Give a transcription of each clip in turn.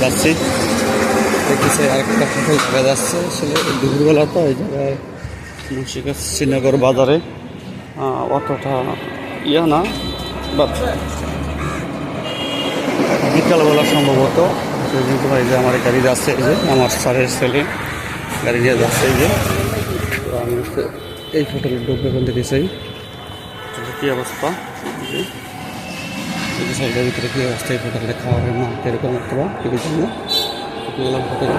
যাচ্ছি, দেখতেছি আরেকটা হোটেল দেখা যাচ্ছে। আসলে দুপুরবেলা তো এই জায়গায় মুন্সিগঞ্জ শ্রীনগর বাজারে অতটা ইয়া না, বাট বিকালবেলা সম্ভবত এই যে আমার গাড়ি যাচ্ছে, এই যে আমার স্যারের ছেলে গাড়ি নিয়ে যাচ্ছে। এই যে তো আমি এই হোটেলে ঢুকবে এখন দেখেছি কী অবস্থা, এই সাইডের ভিতরে কী অবস্থা, এই হোটেলে খাওয়ার না এরকম একটা টিভির জন্য হোটেলে।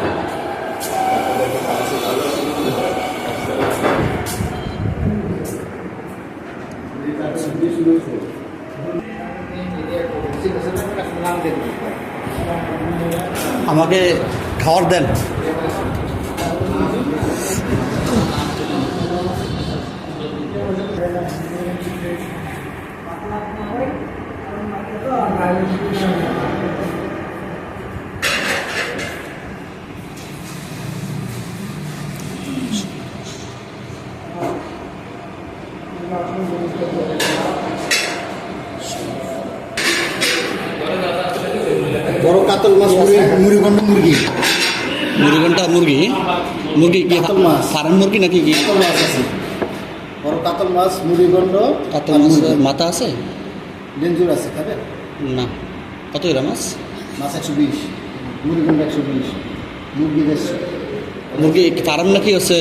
আমাকে খাবার দেন। বড় কাতল মাছ, মুড়িঘণ্টা মুরগি, মুড়িঘণ্টা মুরগি, মুরগি কি ফার্ম মুরগি নাকি কি? কাতল মাছ আছে, বড় কাতল মাছ, মুড়িঘণ্ট। কাতল মাছ মাথা আছে, ডেঞ্জুর আছে, খাবে না? কত এরা মাছ? মাছ 120, মুড়িঘণ্ট 120, মুরগি 150। মুরগি ফার্ম নাকি হচ্ছে?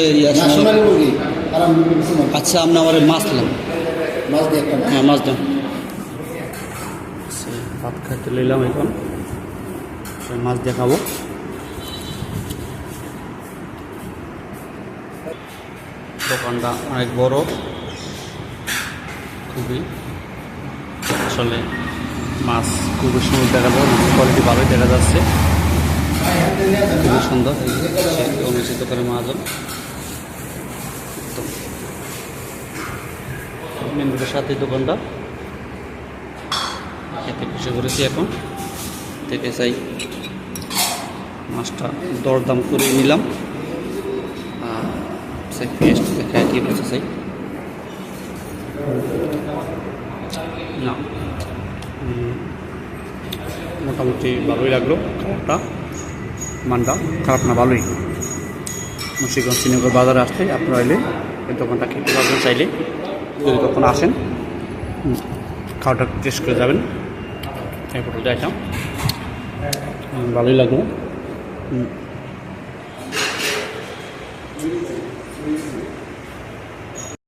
সোনালি মুরগি ফার্ম মুরগি। আচ্ছা, আপনি আমার মাছ দিলাম, মাছ দিয়ে একটা। হ্যাঁ, মাছ দেন। ভাত খাইতে লইলাম, এখন মাছ দিয়ে খাবো। দোকানটা অনেক বড়, খুবই আসলে মাছ খুবই সুন্দর দেখা যায়, মাছের কোয়ালিটি ভালোই দেখা যাচ্ছে, খুবই সুন্দর। অনুষ্ঠিত করে মহাজন মেন রোডের সাথে দোকানটা খেতে বসে করেছি। এখন থেকে চাই মাছটা দরদাম করে নিলাম, সেই পেস্ট দেখায় কি বলছে চাই না। মোটামুটি ভালোই লাগলো খাবারটা, মানটা খারাপ না, ভালোই। মুন্সিগঞ্জ শ্রীনগর বাজারে আসতে আপনারা এলে এই দোকানটা খেতে পারবেন, চাইলে যদি কখনো আসেন খাওয়াটা টেস্ট করে যাবেন। এই হোটেলটা আইটাম ভালোই লাগলো।